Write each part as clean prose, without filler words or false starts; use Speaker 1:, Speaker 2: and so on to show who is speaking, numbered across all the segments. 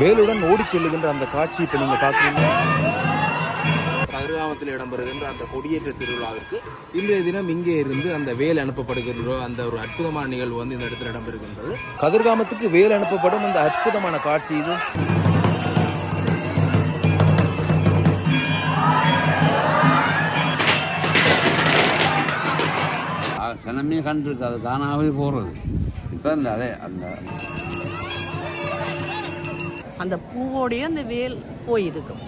Speaker 1: வேலுடன் ஓடி செல்லுகின்ற அந்த காட்சி இப்போ நீங்கள் பார்க்குறீங்க. கதிர்காமத்தில் இடம்பெறுகின்ற அந்த கொடியேற்ற திருவிழாவிற்கு இன்றைய தினம் இங்கே இருந்து அந்த வேல் அனுப்பப்படுகின்ற அந்த ஒரு அற்புதமான நிகழ்வு வந்து இந்த இடத்துல இடம்பெறுகின்றது. கதிர்காமத்துக்கு வேல் அனுப்பப்படும் அந்த அற்புதமான காட்சி இது.
Speaker 2: சனமே கண்டிருக்கு, அது தானாகவே போகிறது. இப்போ
Speaker 3: அந்த பூவோடைய அந்த வேல் போயிருக்கும்.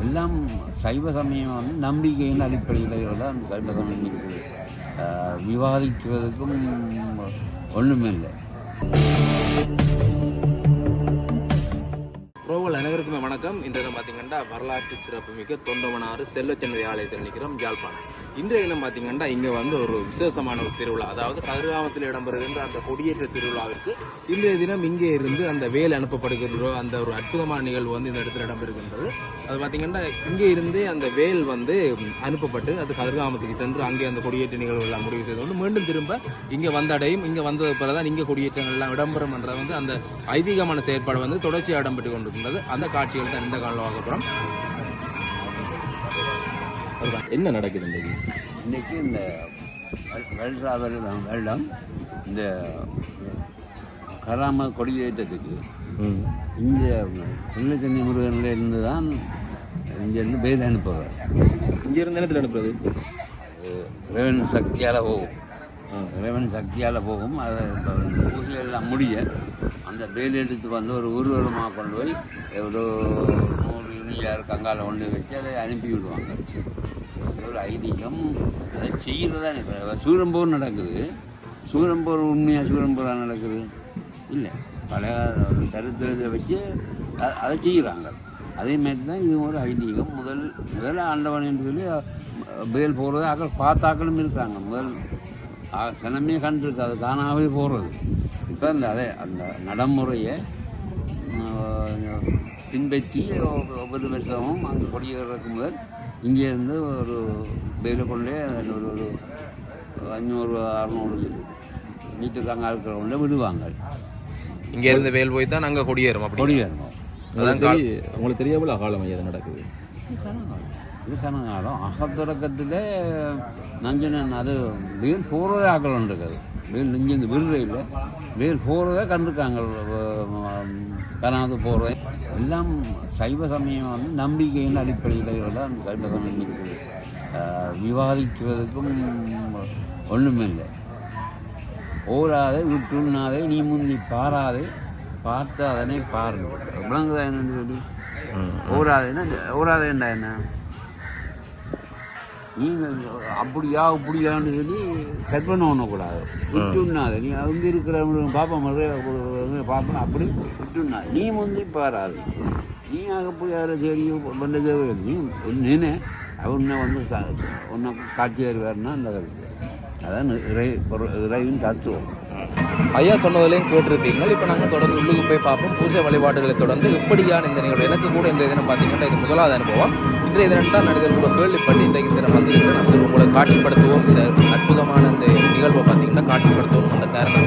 Speaker 2: எல்லாம் சைவ சமயம் வந்து நம்பிக்கையின் அடிப்படையில் தான் அந்த சைவ சமயம் இருக்குது. விவாதிக்கிறதுக்கும் ஒன்றுமே இல்லை.
Speaker 1: ரோவல் அனைவருக்குமே வணக்கம். இன்றைய பார்த்தீங்கன்னா வரலாற்று சிறப்புமிக்க தொண்டமனாறு செல்லச்சென்னை ஆலயத்தில் நிற்கிறோம், யாழ்ப்பாணம். இன்றைய தினம் பார்த்தீங்கன்னா இங்கே வந்து ஒரு விசேஷமான ஒரு திருவிழா, அதாவது கதிர்காமத்தில் இடம்பெறுகின்ற அந்த கொடியேற்ற திருவிழாவிற்கு இன்றைய தினம் இங்கே இருந்து அந்த வேல் அனுப்பப்படுகின்ற அந்த ஒரு அற்புதமான நிகழ்வு வந்து இந்த இடத்துல இடம்பெறுகின்றது. அது பார்த்தீங்கன்னா இங்கே இருந்தே அந்த வேல் வந்து அனுப்பப்பட்டு அது கதிர்காமத்துக்கு சென்று அங்கே அந்த கொடியேற்ற நிகழ்வு எல்லாம் முடிவு செய்து கொண்டு மீண்டும் திரும்ப இங்கே வந்தடையும். இங்கே வந்தது பிறகுதான் இங்கே கொடியேற்றங்கள் எல்லாம் இடம்பெறும் என்ற வந்து அந்த ஐதீகமான செயற்பாடு வந்து தொடர்ச்சியாக இடம்பெற்று கொண்டிருக்கின்றது. அந்த காட்சிகள் தான் இந்த காலம் பார்க்கப்புறம் என்ன நடக்குது
Speaker 2: இன்னைக்கு இந்த வெள்ளம் இந்த கராம கொடியேற்றத்துக்கு இந்த செல்லச்சென்னை முருகனில் இருந்து தான் இங்கேருந்து வேல் அனுப்புவார்.
Speaker 1: இங்கேருந்து நேரத்தில் அனுப்புறது
Speaker 2: இறைவன் சக்தியால் போகும். இறைவன் சக்தியால் போகும். அதை பூசையெல்லாம் முடிய அந்த வேல் எடுத்து வந்து ஒரு ஊர்வலமாக கொண்டு போய் ஒரு 100 யூனியார் கங்கால கொண்டு வச்சு அதை அனுப்பி விடுவாங்க. ஒரு ஐதீகம். அதை செய்கிறதா இப்போ சூரம்போர் நடக்குது. சூரம்போர் உண்மையாக சூரம்போராக நடக்குது இல்லை, பழைய சரித்திரத்தை வச்சு அதை செய்கிறாங்க. அதேமாதிரி தான் இது ஒரு ஐதீகம். முதல்ல ஆண்டவன் என்று சொல்லி வேல் போகிறது ஆக்கள் பார்த்தாக்களும் இருக்காங்க. முதல் சனமே கண்டிருக்கு, அது தானாகவே போகிறது. இப்போ அந்த நடைமுறையை பின்பற்றி ஒவ்வொரு வருஷமும் அங்கே கொடியேறதுக்கு முதல் இங்கேருந்து ஒரு வேலை கொண்டே ஒரு 500-600 மீட்டர் அங்கே இருக்கிறவங்கள விடுவாங்க.
Speaker 1: இங்கேருந்து வேல் போய் தான் நாங்கள் கொடியேறும். அப்படி கொடியேறணும். உங்களுக்கு தெரியாமல் அகாலம் ஐயா நடக்குது.
Speaker 2: இது கனகாலம் அகத்தொடக்கத்தில் நஞ்சனன் அது வேல் போகிறதே ஆக்கலாம் இருக்காது. வேல் இங்கேருந்து விடுறே இல்லை, வேல் போகிறதே கண்டிருக்காங்க. கனாது போகிறதே எல்லாம் சைவ சமயம் வந்து நம்பிக்கையின் அடிப்படையில் தான் அந்த சைவ சமயம் இருக்குது. விவாதிக்கிறதுக்கும் ஒன்றுமே இல்லை. ஓராதே விட்டுண்ணாதே நீ முந்தி பாராதே பார்த்து அதனை பாருங்கள். விளங்குதா என்னன்னு சொல்லி ஓராதேன்னா என்ன? நீங்கள் அப்படியா இப்படியான்னு சொல்லி கற்பனை பண்ணக்கூடாது. விட்டுண்ணாது. நீ அவங்க இருக்கிறவங்க பார்ப்போம் அப்படி விட்டுண்ணாது. நீ முந்தி பாராது. நீ ஆக போய் யாரை தேடியோ பண்ண தேவை. நீ நினை அவனை வந்து ஒன்றை காட்சி வருவார்னா அந்த கருத்து. அதான் இறைவின் தத்துவம்.
Speaker 1: ஐயா சொன்னதுலேயும் கேட்டிருப்பீங்க. இப்போ நாங்கள் தொடர்ந்து உள்ளுக்கு போய் பார்ப்போம். பூஜை வழிபாடுகளை தொடர்ந்து இப்படியான இந்த நிகழ்வு எனக்கு கூட இந்த தினம் பார்த்தீங்கன்னா இது முதலாவது அனுபவம். இன்றைய தினம் தான் நான் இதில் கூட கேள்விப்பட்டு இன்றைக்கு தினம் வந்திருக்கிறேன். நம்ம உங்களை காட்சிப்படுத்துவோம். இந்த அற்புதமான இந்த நிகழ்வை பார்த்தீங்கன்னா காட்சிப்படுத்தணும். அந்த காரணம்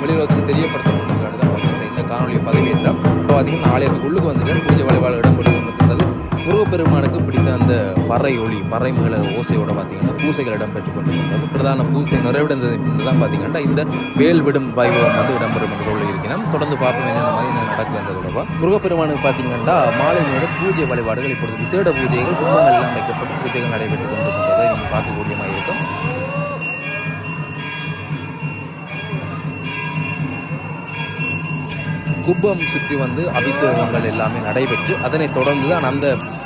Speaker 1: வெளியுலகத்துக்கு தெரியப்படுத்தணும்னு தான் பார்த்தீங்கன்னா இந்த காணொலியை பதிவேற்றோம். இப்போ பார்த்தீங்கன்னா ஆலயத்துக்கு உள்ளுக்கு வந்துட்டு பூஜை வழிபாடு இடம்பெற்று கொண்டிருக்கிறது. முருகப்பெருமானுக்கு பிடித்த அந்த பறை ஒளி பறை மேல ஓசையோட பார்த்தீங்கன்னா பூசைகள் இடம்பெற்றுக் கொண்டிருக்கிறது. பிரதான பூசை நிறைவடைந்தது தான் பார்த்தீங்கன்னா இந்த வேல் விடும் வைபவம் வந்து இடம்பெறும் என்று இருக்கிறோம். தொடர்ந்து பார்ப்போம் என்னென்ன மாதிரி நடக்குதுன்றதோட முருகப்பெருமானுக்கு பார்த்தீங்கன்னா மாலையோட பூஜை வழிபாடுகள் இப்பொழுது விசேட பூஜைகள் குடும்பங்கள் எல்லாம் வைக்கப்பட்டு பூஜைகள் நடைபெற்றுக் கொண்டிருக்கின்றதை நீங்கள் பார்க்கக்கூடிய மாதிரி இருக்கும். குப்பம் சுற்றி வந்து அபிஷேகங்கள் எல்லாமே நடைபெற்று அதனைத் தொடர்ந்து தான் அந்த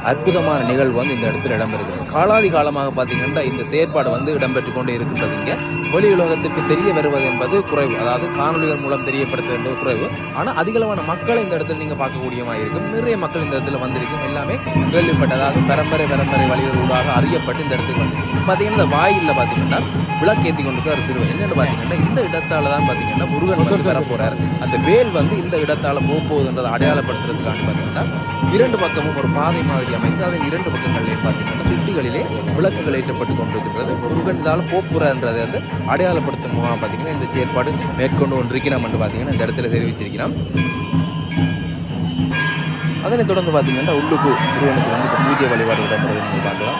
Speaker 1: அற்புதமான நிகழ்வு வந்து இந்த இடத்துல இடம்பெறுகிறது. காலாதி காலமாக பார்த்தீங்கன்னா இந்த செயற்பாடு வந்து இடம்பெற்று கொண்டே இருக்கின்றது. இங்கே வெளி உலகத்திற்கு தெரிய வருவது என்பது குறைவு, அதாவது காணொலிகள் மூலம் தெரியப்படுத்துவது என்பது குறைவு. ஆனால் அதிகளவான மக்களை இந்த இடத்துல நீங்கள் பார்க்கக்கூடியமாக இருக்கும். நிறைய மக்கள் இந்த இடத்துல வந்திருக்கும். எல்லாமே கேள்விப்பட்ட, அதாவது பரம்பரை வழியூடாக அறியப்பட்டு இந்த இடத்துக்கு வந்து பார்த்தீங்கன்னா இந்த வாயிலில் பார்த்தீங்கன்னா விளக்கேற்றி கொண்டு ஒரு சிறுவன் என்னென்னு பார்த்தீங்கன்னா இந்த இடத்தால தான் பார்த்தீங்கன்னா முருகன் வர போகிறார். அந்த வேல் வந்து இந்த இடத்தால் போகுதுன்றதை அடையாளப்படுத்துறதுக்காக பார்த்தீங்கன்னா 2 பக்கமும் ஒரு பாதை மாதிரி அமைத்து அதன் 2 பக்கங்களையும் பார்த்தீங்கன்னா சுட்டிகளிலே விளக்குகள் ஏற்றப்பட்டு கொண்டிருக்கிறது. முருகன் போப்புறன்றதை வந்து அடையாளப்படுத்தும் மூலமாக பார்த்தீங்கன்னா இந்த செயற்பாடு மேற்கொண்டு கொண்டிருக்கிறோம் என்று பார்த்தீங்கன்னா இந்த இடத்துல தெரிவிச்சிருக்கிறோம். அதனைத் தொடர்ந்து பார்த்தீங்கன்னா உள்ளுக்கு முருகனுக்கு வந்து இப்போ பூஜை வழிபாடு இடம்பெறுவதை நீங்கள் பார்க்கலாம்.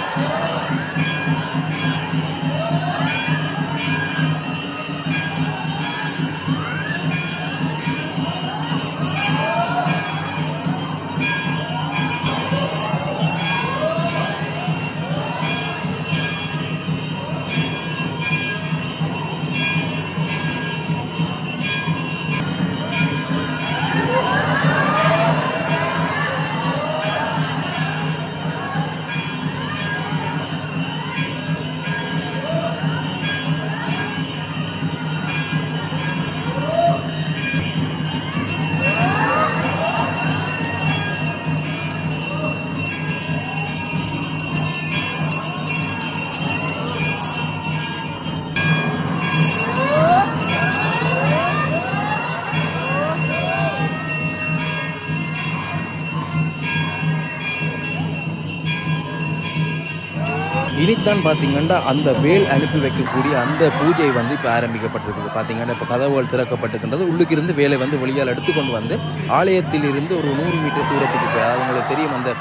Speaker 1: இனித்தான் பார்த்தீங்கன்னா அந்த வேல் அனுப்பி வைக்கக்கூடிய அந்த பூஜை வந்து இப்போ ஆரம்பிக்கப்பட்டிருக்குது. பார்த்தீங்கன்னா இப்போ கதவுகள் திறக்கப்பட்டிருக்கின்றது. உள்ளுக்கு இருந்து வேலை வந்து வெளியால் எடுத்துக்கொண்டு வந்து ஆலயத்தில் இருந்து ஒரு 100 மீட்டர் தூரத்துக்கு போய், அது உங்களுக்கு தெரியும், அந்த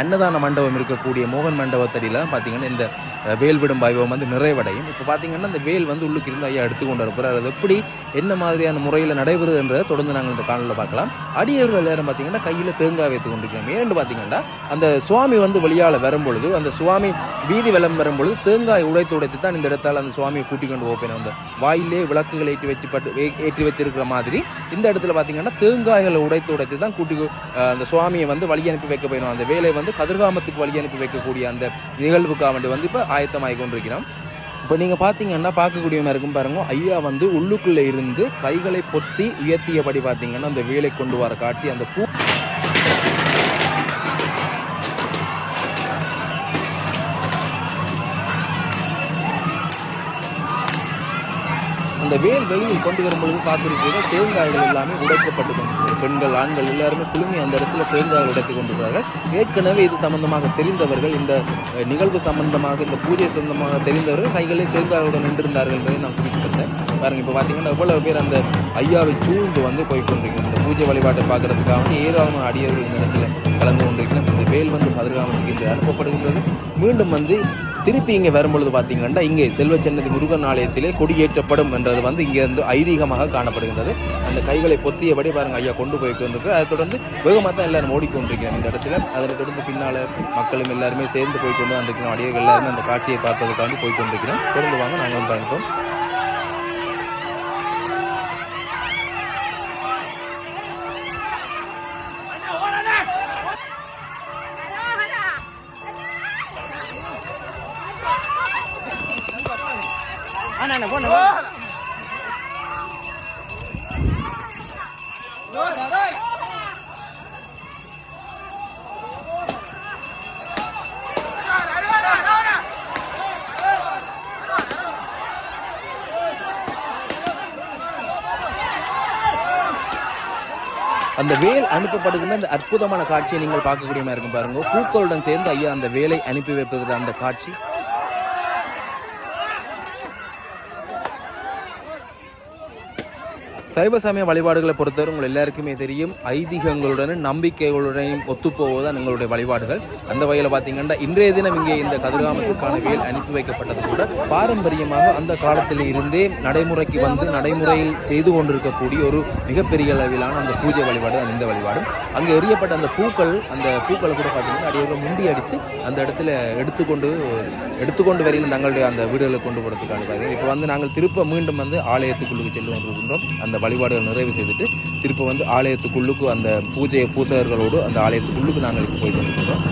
Speaker 1: அன்னதான மண்டபம் இருக்கக்கூடிய மோகன் மண்டபத்தடியில் பார்த்தீங்கன்னா இந்த வேல் விடும் வைபவம் வந்து நிறைவடையும். இப்போ பார்த்தீங்கன்னா இந்த வேல் வந்து உள்ளுக்கு இருந்து ஐயா எடுத்துக்கொண்டு வரப்போகிறார். அது எப்படி என்ன மாதிரியான முறையில் நடைபெறுதுன்றதை தொடர்ந்து நாங்கள் இந்த காணொலியில் பார்க்கலாம். அடியவர்கள் எல்லாரும் பார்த்தீங்கன்னா கையில் தேங்காய் வைத்து கொண்டிருக்கிறோம். ஏன்னு பார்த்தீங்கன்னா அந்த சுவாமி வந்து வெளியால் வரும்பொழுது, அந்த சுவாமி வீதி வெள்ளம் வரும்பொழுது தேங்காய் உடைத்து தான் இந்த இடத்தால் அந்த சுவாமியை கூட்டிக் கொண்டு போப்பேன். அந்த வாயிலே விளக்குகள் ஏற்றி வைத்திருக்கிற மாதிரி இந்த இடத்துல பார்த்தீங்கன்னா தேங்காய்களை உடைத்து தான் அந்த சுவாமியை வந்து வழி அனுப்பி வைக்க போயிடும். அந்த வேலை வந்து கதிர்காமத்துக்கு வழி அனுப்பி வைக்கக்கூடிய அந்த நிகழ்வுக்காக வேண்டி வந்து இப்போ ஆயத்தமாகி கொண்டிருக்கிறோம். இப்போ நீங்கள் பார்த்தீங்கன்னா பார்க்கக்கூடிய மாதிரி இருக்கும் பாருங்க, ஐயா வந்து உள்ளுக்குள்ளே இருந்து கைகளை பொத்தி உயர்த்தியபடி பார்த்தீங்கன்னா அந்த வேலை கொண்டு வர காட்சி, அந்த பூ அந்த வேல் வெளியில் கொண்டு வரும்பொழுது பார்த்துருக்கீங்க தேங்காய்கள் எல்லாமே உடைக்கப்பட்டு கொண்டிருக்கிறது. பெண்கள் ஆண்கள் எல்லாருமே குழுமி அந்த இடத்துல தேங்காய்கள் உடைத்து கொண்டிருக்கிறார்கள். ஏற்கனவே இது சம்பந்தமாக தெரிந்தவர்கள், இந்த நிகழ்வு சம்பந்தமாக, இந்த பூஜை சம்பந்தமாக தெரிந்தவர்கள் கைகளில் தேங்காயுடன் நின்றிருந்தார்கள் என்பதை நான் குறிப்பிட்டிருந்தேன். பாருங்க, இப்போ பார்த்தீங்கன்னா எவ்வளவு பேர் அந்த ஐயாவை சூழ்ந்து வந்து போய்கொண்டிருக்கிறோம். இந்த பூஜை வழிபாட்டை பார்க்கறதுக்காக வந்து ஏராளமான அடியவர்கள் இந்த இடத்துல கலந்து கொண்டிருக்கிறோம். இந்த வேல் வந்து கதிர்காமத்துக்கு இன்று அனுப்பப்படுகின்றது. மீண்டும் வந்து திருப்பி இங்கே வரும்பொழுது பார்த்தீங்கன்னா இங்கே செல்வச்சன்னதி முருகன் ஆலயத்திலே கொடியேற்றப்படும் என்றது வந்து இங்கே இருந்து ஐதீகமாக காணப்படுகின்றது. அந்த கைகளை பொத்தியபடி பாருங்கள் ஐயா கொண்டு போய் கொண்டிருக்கு. அதை தொடர்ந்து வேகமாக தான் எல்லாரும் ஓடிக்கொண்டிருக்கிறோம் இந்த இடத்துல. அதனை தொடர்ந்து பின்னால் மக்களும் எல்லாருமே சேர்ந்து போய் கொண்டு வந்திருக்கிறோம். அடியர்கள் எல்லாருமே அந்த காட்சியை பார்ப்பதற்காண்டி போய் கொண்டிருக்கிறோம். தொடர்ந்து வாங்க, நாங்கள் பார்ப்போம். அந்த வேல் அனுப்பப்படுகின்ற அந்த அற்புதமான காட்சியை நீங்கள் பார்க்கக்கூடிய மாதிரி இருக்கும் பாருங்க. பூக்களுடன் சேர்ந்து ஐயா அந்த வேலை அனுப்பி வைப்பது அந்த காட்சி. சைவ சமய வழிபாடுகளை பொறுத்தவரை உங்கள் எல்லாருக்குமே தெரியும், ஐதீகங்களுடனும் நம்பிக்கைகளுடனும் ஒத்துப்போவதுதான் எங்களுடைய வழிபாடுகள். அந்த வகையில் பார்த்தீங்கன்னா இன்றைய தினம் இங்கே இந்த கதிர்காமத்துக்கான வேல் அனுப்பி வைக்கப்பட்டது கூட பாரம்பரியமாக அந்த காலத்தில் இருந்தே நடைமுறைக்கு வந்து நடைமுறையில் செய்து கொண்டிருக்கக்கூடிய ஒரு மிகப்பெரிய அளவிலான அந்த பூஜை வழிபாடு தான் இந்த வழிபாடு. அங்கே எறியப்பட்ட அந்த பூக்களை கூட பார்த்தீங்கன்னா அடியோட முண்டி அடித்து அந்த இடத்துல எடுத்துக்கொண்டு வருகின்ற தங்களுடைய அந்த வீடுகளை கொண்டு போகிறதுக்காக பாருங்கள். இப்போ வந்து நாங்கள் திருப்ப மீண்டும் வந்து ஆலயத்துக்குள்ளுக்கு சென்று கொண்டிருக்கின்றோம். அந்த வழிபாடுகள் நிறைவு செய்துட்டு திருப்ப வந்து ஆலயத்துக்குள்ளுக்கு அந்த பூஜையர்களோடு அந்த ஆலயத்துக்குள்ளுக்கு நாங்கள் இப்போ போய் கொண்டிருக்கிறோம்.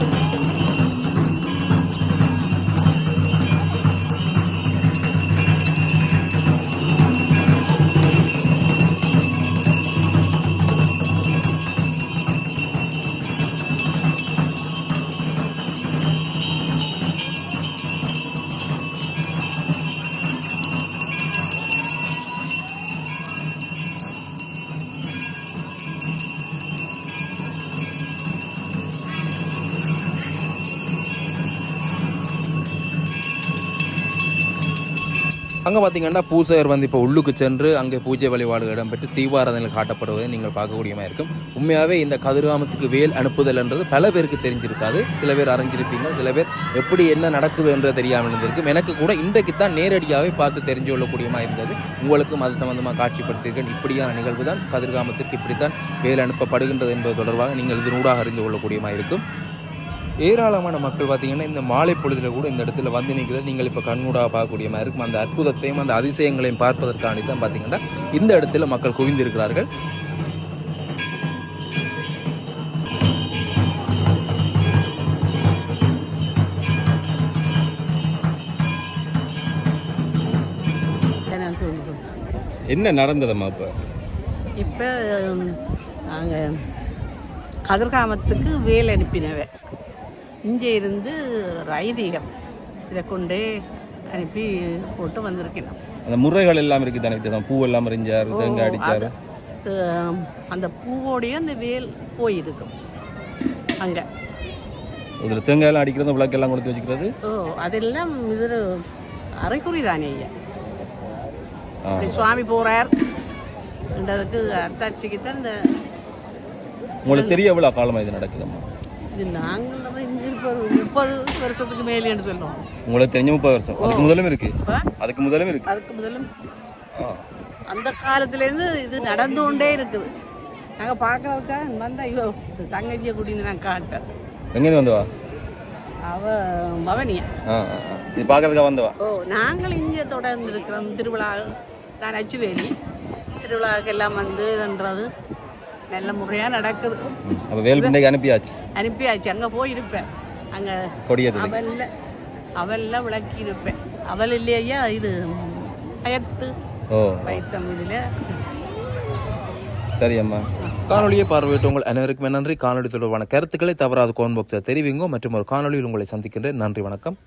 Speaker 1: அங்கே பார்த்தீங்கன்னா பூசையர் வந்து இப்போ உள்ளுக்கு சென்று அங்கே பூஜை வழிபாடு இடம்பெற்று தீபாராதனையில் காட்டப்படுவதை நீங்கள் பார்க்கக்கூடியமாக இருக்கும். உண்மையாகவே இந்த கதிர்காமத்துக்கு வேல் அனுப்புதல் என்றது பல பேருக்கு தெரிஞ்சிருக்காது. சில பேர் அறிஞ்சிருப்பீங்க, சில பேர் எப்படி என்ன நடக்குது என்று தெரியாமல் இருந்திருக்கும். எனக்கு கூட இன்றைக்கு தான் நேரடியாகவே பார்த்து தெரிஞ்சு கொள்ளக்கூடியமாக இருந்தது. உங்களுக்கும் அது சம்பந்தமாக காட்சிப்படுத்தியிருக்கேன். இப்படியான நிகழ்வு தான் கதிர்காமத்திற்கு இப்படித்தான் வேல் அனுப்பப்படுகின்றது என்பது தொடர்பாக நீங்கள் இதனூடாக அறிந்து கொள்ளக்கூடியமாக இருக்கும். ஏராளமான மக்கள் பார்த்தீங்கன்னா இந்த மாலை பொழுதில் கூட இந்த இடத்துல வந்து நிற்கிறது நீங்கள் இப்போ கண்கூடாக பார்க்கக்கூடிய மாதிரி இருக்கும். அந்த அற்புதத்தையும் அந்த அதிசயங்களையும் பார்ப்பதற்காண்டி தான் பார்த்தீங்கன்னா இந்த இடத்துல மக்கள் குவிந்திருக்கிறார்கள்.
Speaker 4: என்ன நடந்ததம்மா
Speaker 3: இப்போ நாங்கள் கதிர்காமத்துக்கு வேல் அனுப்பினவை இங்கே இருந்து ஐதீகம் இதை கொண்டே அனுப்பி போட்டு வந்திருக்கணும்.
Speaker 4: அந்த முறைகள் எல்லாம் இருக்குது தானே, பூ எல்லாம் எறிஞ்சார், தேங்காய் அடித்தார்.
Speaker 3: அந்த பூவோடையும் அந்த வேல் போயிருக்கும் அங்கே.
Speaker 4: இதில் தேங்காய் எல்லாம் அடிக்கிறது, விளக்கெல்லாம் கொடுத்து வச்சுக்கிறது.
Speaker 3: அதெல்லாம் இதில் அரைக்குறி தானே ஐயா. சுவாமி போகிறார் என்றதுக்கு அர்த்தாட்சிக்கு தான் இந்த.
Speaker 4: உங்களுக்கு தெரிய எவ்வளோ காலமாக இது நடக்குதும்மா?
Speaker 3: இது நாங்கள் 30 வருஷத்துக்கு மேலேன்னு சொல்லுவோம்.
Speaker 4: உங்களுக்கு தெரிஞ்ச 30 வருஷம். அதுக்கு முதலும் இருக்கு. அதுக்கு முதலும்
Speaker 3: அந்த காலத்துலேருந்து இது நடந்து கொண்டே இருக்குது. நாங்கள் பார்க்கறதுக்காக வந்தால் ஐயோ தங்கச்சியை கூட்டின்னு நான் காட்டேன்.
Speaker 4: எங்கேருந்து வந்தவா?
Speaker 3: பவனியா.
Speaker 4: இது பார்க்கறதுக்காக வந்தவா?
Speaker 3: நாங்கள் இங்கே தொடர்ந்து இருக்கிறோம். திருவிழா தான் அச்சுவேலி திருவிழாவுக்கு எல்லாம் வந்துன்றது நல்ல முறையாக நடக்குது.
Speaker 4: அப்போ வேல் பிண்டைக்கு அனுப்பியாச்சு.
Speaker 3: அங்கே போயிருப்பேன். அங்கே
Speaker 4: கொடியேற்றது
Speaker 3: அவெல்லாம் விளக்கி இருப்பேன். அவள் இல்லையா இது பயத்து வைத்தம் இதில்.
Speaker 4: சரி அம்மா.
Speaker 1: காணொலியை பார்வையிட்டு உங்கள் அனைவருக்கும் நன்றி. காணொலி தொடர்பான கருத்துக்களை தவறாத கோன் பாக்ஸில் தெரிவிங்க. மற்றும் ஒரு காணொலியில் உங்களை சந்திக்கின்றேன். நன்றி, வணக்கம்.